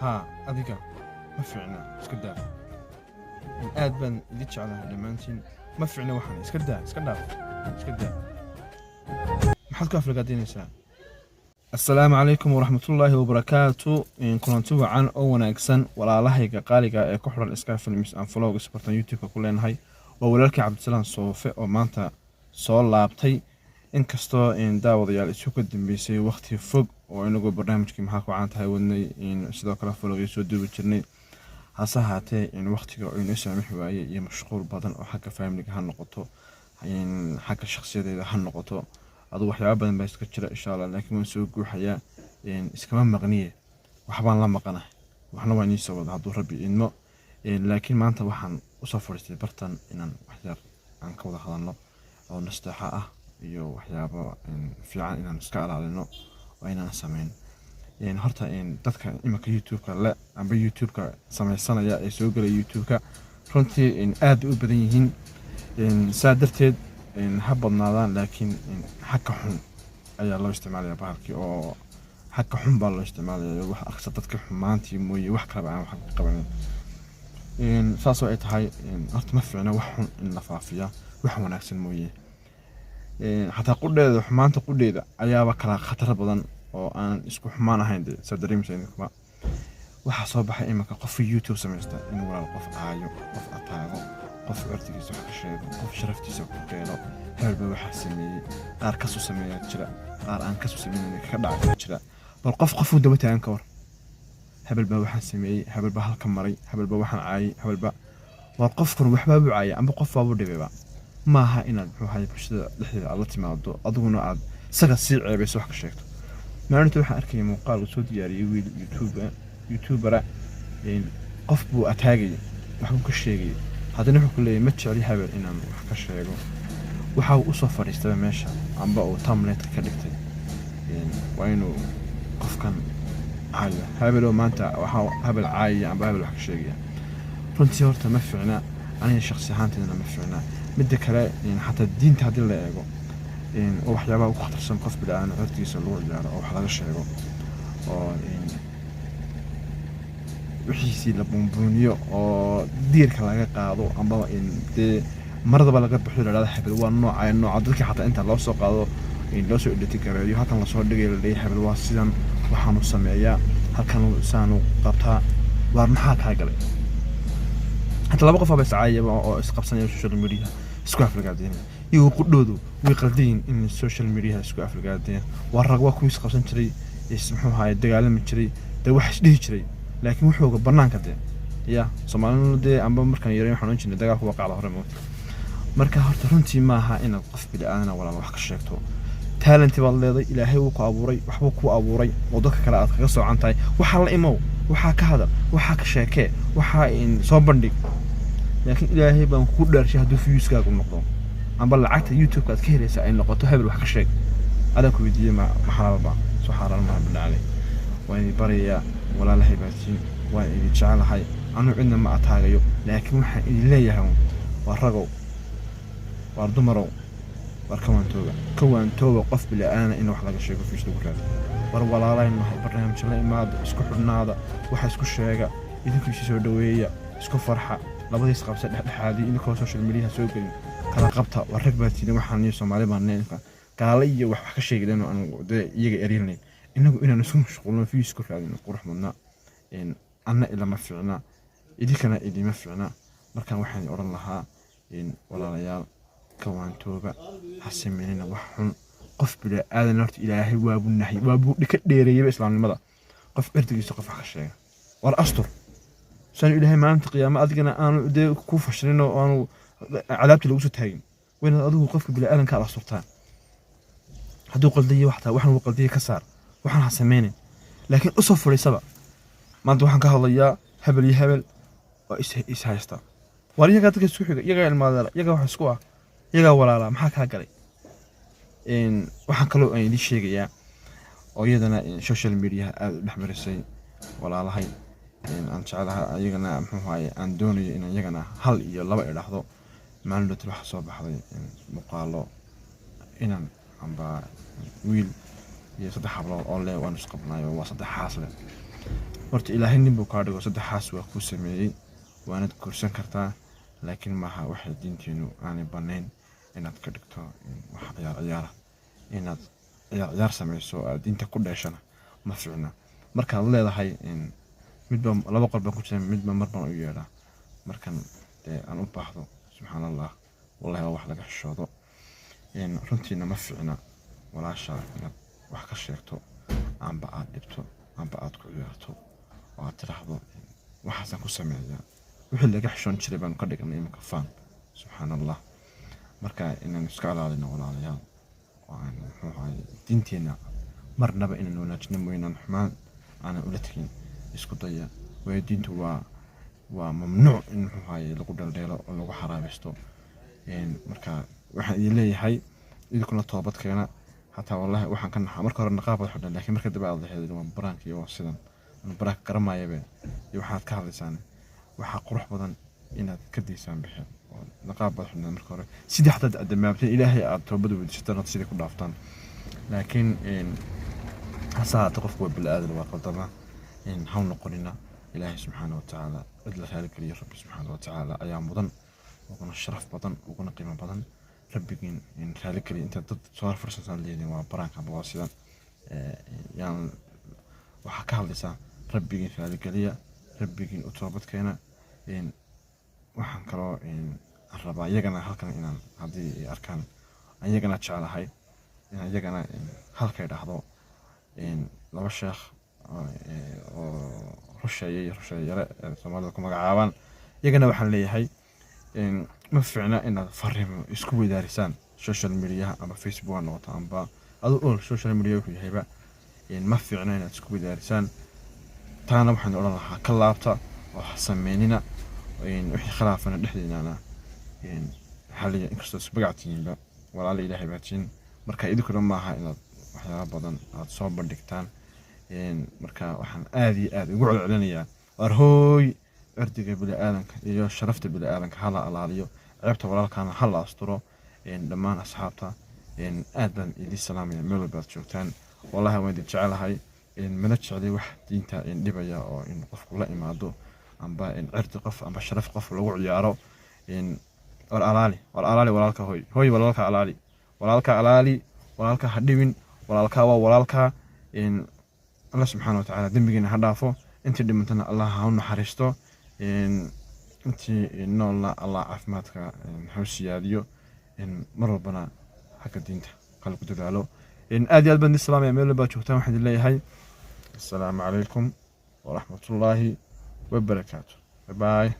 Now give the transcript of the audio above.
ها أديك ما فعنا اسكدا aad baan idin jeclahay dhammaantiin ma fiicna waxaan iska daa maxaad ku aflagaadaynaysaa assalaamu calaykum waraxmatullaahi wabarakaatu kulanti wacan oo wanaagsan walaalahayga qaaliga ee ku xiran Sky Films and Vlogs bartan YouTube ku leenahay waa walaalkii Cabdisalaam Soofe oo maanta soo laabtay inkastoo daawadayaal isu ka dambeysay waqti fog oo inagu barnaamijkii maxaa ku caan tahay wadnay sidoo kale vlogyo soo duubi jirnay hase haatee waqtiga oo inoo saamixi waayay iyo mashquul badan oo xagga family-ga ha noqoto xagga shakhsiyadeeda ha noqoto adu waxyaabo badan baa iska jira insha Allah laakiin waan soo guuxayaa iskama maqniye waxbaan la maqanahay waxna waan soo wada hadduu rabbi idmo laakiin maanta waxaan u soo fadhiistay bartan inaan waxyar aan ka wada hadalno oo nasteexa ah iyo waxyaabo fiican inaan iska ilaalino oo inaan sameyn horta dadka imika YouTube-ka le amba YouTube-ka samaysanaya ee soo galay YouTube-ka runtii aad u badan yihiin saa darteed ha badnaadaan laakiin xagga xun ayaa loo isticmaalayaa bahalkii oo xagga xun baa loo isticmaalayaa wax aqsa dadka xumaantii mooye wax kale aan wax ka qabanin saas oo ay tahay horta ma fiicna wax xun in la faafiya wax wanaagsan mooye xataa qudheeda xumaanta qudheeda ayaaba kala khatar badan oo aan isku xumaan ahayn sadariimsayna kuma waxa soo baxay imika qof YouTube sameeysta in walaal qof aayo qof ataago qof artigiisa wax ka sheego qof sharaftiisa ku keeno halba waxa sameeyay qaar ka soo sameeya jira qaar aan ka soo sameeyay ka dhacay jira bal qof uu daba taagan ka war habelba waxa sameeyay habelba halka maray habelba waxaan caayay habelba waa qofkan waxba uu caayay amba qof baa u dhibay maaha inaad muxuu hayo bulshada dhexdeeda aad la timaado adiguna aad saga sii ceebayso wax ka sheegto maalinta waxaan arkay muuqaal soo diyaariyay wiil YouTuber qof buu ataagay wax uu ka sheegay haddana wuxuu ku leeyahay ma jecli habel inaan wax ka sheego waxa uu soo fadhiistay meesha amba uu thumbnail ka dhigtay waa inuu qofkan caayo habel oo maanta waxa habel caayay amba habel wax ka sheegay runtii horta ma fiicna aniga shakhsi ahaanteedna ma fiicna mid kale xataa diinta hadii la eego oo waxyaabaha ugu khatarsan qof bidaan hortiisa lagu ciyaaro oo wax laga sheego oo wixii la buunbuuniyo oo diirka laga qaado amba marada laga bixiyo la habel waa nooca dadka xataa inta loo soo qaado loo soo edit gareeyo halkan la soo dhigay la leeyahay habel waa sidan waxaan u sameeyaa halkan saan u qabtaa waa maxaa ka galay حتى لو بقف بسعاية أو إسقاط السوشيال ميديا سكواف القاعدين يوقدوا ويقردين إن السوشيال ميديا سكواف القاعدين والرقوة كويس قصن تري يسمحوا هاي الدجال من تري ده وحش ليه تري لكن وحوق برنامج كده يا سمعنا ده عم بمركن يرين حنون إن الدجال هو واقع على هرموت مركها هرترنتي معها إن القف بلا أنا ولا وحك الشيكتو تالنت والله إلهي وقابوري وحبوك وقابوري وضك كلا أتخصص عن تاي وحال إيمو وحاك هذا وحاك شاكي وحا إن صوبندي لكن إلهي بان كودر شهدو فيوس كاكو النقطة عم بلعت يوتيوب كاد كهريسا إن نقطة هبل وحكا شيك هذا كو فيديو مع محاربة بعض سبحان الله بالله عليه وإني بريا ولا لهي باتين وإني تشعل هاي أنا عندنا ما أتاقيو لكن وحا إني ليه هون وارغو واردمرو واركوان توبة قف بلا أنا إنه وحلاقا شيكو فيش دو كاد ولا لا إنه برنامج شغلي ماد اسكو حرنادا وحا اسكو شيغا إذن كيشي سو دوية اسكو فرحة labadii isqabsa dhexdhexaadii in koo social media soo galin kala qabta warragbaatiina waxaan iyo Soomaali baan gaala iyo wax ka sheegayno aan iyaga ereynay inagu inaan isku mashquulno fiis ku raadino qurux mudna anna ila ma fiicna idinkana idima fiicna markaan waxaan oran lahaa walaalayaal kawaantooba hasameeyna wax xun qof bila aadan horta ilaahay waa bunahay waa buu dhika dheereeyay islaamnimada qof erdigiisa qof ka sheega war astur سان إلهي ما أنت قيامة أدقنا أنا ده كوفة شرينا وأنا عذابت اللي وصلت هاي وين أدوه قفك بلا ألن كأر صرتان هدو قلدية واحدة وحنا وقلدية كسر وحنا حسميني لكن أصفر سبع ما أنت وحنا كهضية هبل وإيش هايستا وريه قاتك السوحي يجا المادة يجا واحد سكوا يجا ولا لا محاك هاقلي إن وحنا كلو أي دي شيء يا ويدنا السوشيال ميديا نحمر الشيء ولا لا هاي aan jecelahay ayagana muxuu haye aan doonayo in ayagana hal iyo laba idhaahdo maalinta waxa soo baxday muuqaalo inaan amba wiil iyo saddex hablood oo leh waan isqabnayo waa saddex xaas leh horta ilaahay nin buu kaa dhigo saddexaas waa kuu sameeyey waanad guursan kartaa laakiin maaha waxay diinteenu aanay bannayn inaad ka dhigto wax ciyaar inaad ciyaar samayso aad diinta ku dheeshana ma fiicna markaad leedahay midba laba qol baan ku jiray midba mar baan u yeedhaa markan dee aan u baahdo subxaan allah wallahi waa wax laga xishoodo runtiina ma fiicna walaasha inaad wax ka sheegto amba aad dhibto amba aad ku ciyaarto oo aad tiraahdo waxaasaan ku sameeyaa wixii laga xishoon jiray baan ka dhignay iminka faan subxaan allah marka inaan iska ilaalino walaalayaal waan muxuu ahay diinteena marnaba inaan wanaajino mooyaan xumaan aanan ula tegin isku daya way diintu waa mamnuuc in muxuu ahay lagu dhaldheelo oo lagu xaraabisto marka waxaan idin leeyahay idinkuna toobad keena hataa wallahi waxaan ka naxaa marka hore naqaab wada xidhan laakiin marka dambe aad leeyahay waa baraanka iyo sidan baraanka garamaayaba iyo waxaad ka hadlaysaan waxa qurux badan inaad ka diisaan bixin oo naqaab wada xidhan marka hore sidii xataa adamaabteen ilaahay aad toobad weydiisataan sidii ku dhaaftaan laakiin hasaata qofku waa bilaadan waa qaldama haw noqonina ilaahay subxaanahu wa tacaala cid la raali geliyo rabbi subxaanahu wa tacaala ayaa mudan uguna sharaf badan uguna qiimo badan rabbigiin raali geliya inta dad soo fursataan leeyihiin waa baraanka waa sidan yaan waxaa ka hadlaysaa rabbigiin raali geliya rabbigiin u toobad keena waxaan kaloo rabaa iyagana halkan inaan haddii arkaan iyagana jecelahay inaan iyagana halkay dhahdo laba sheekh oo rusheeye yare Soomaalida ku magacaabaan iyagana waxaan leeyahay ma fiicna inaad fariimo isku weydaarisaan social media ama Facebook ama noqoto amba all social media ku yahayba ma fiicna inaad isku weydaarisaan taana waxaan oran lahaa ka laabta oo sameynina wixii khilaafana dhexdeena xaliya inkastoo isbagactiinba walaal ilaahay baatiin marka idinkuna ma aha inaad waxyaabo badan aad soo bandhigtaan marka waxaan aad iyo aad ugu celcelinayaa warhooy ardiga bini'aadanka iyo sharafta bini'aadanka hala alaaliyo ceebta walaalkaana hala asturo dhammaan asxaabta aad baan idin salaamaya meel walba aad joogtaan wallahi waan idin jecelahay mana jecli wax diinta dhibaya oo in qofku la imaado amba cirdi qof amba sharaf qof lagu ciyaaro war alaali walaalka hooy walaalka alaali walaalka ha dhibin walaalka waa walaalka Allah subxaanahu wa tacaala dembigeena ha dhaafo intii dhimantana Allah ha u naxariisto intii noolna Allah caafimaadka ha siyaadiyo mar walbana xagga diinta kala ku dadaalo aad iyo aad baan islaamaya meel walba joogtaan waxaan leeyahay assalaamu calaykum waraxmatullaahi wabarakaatuh bye bye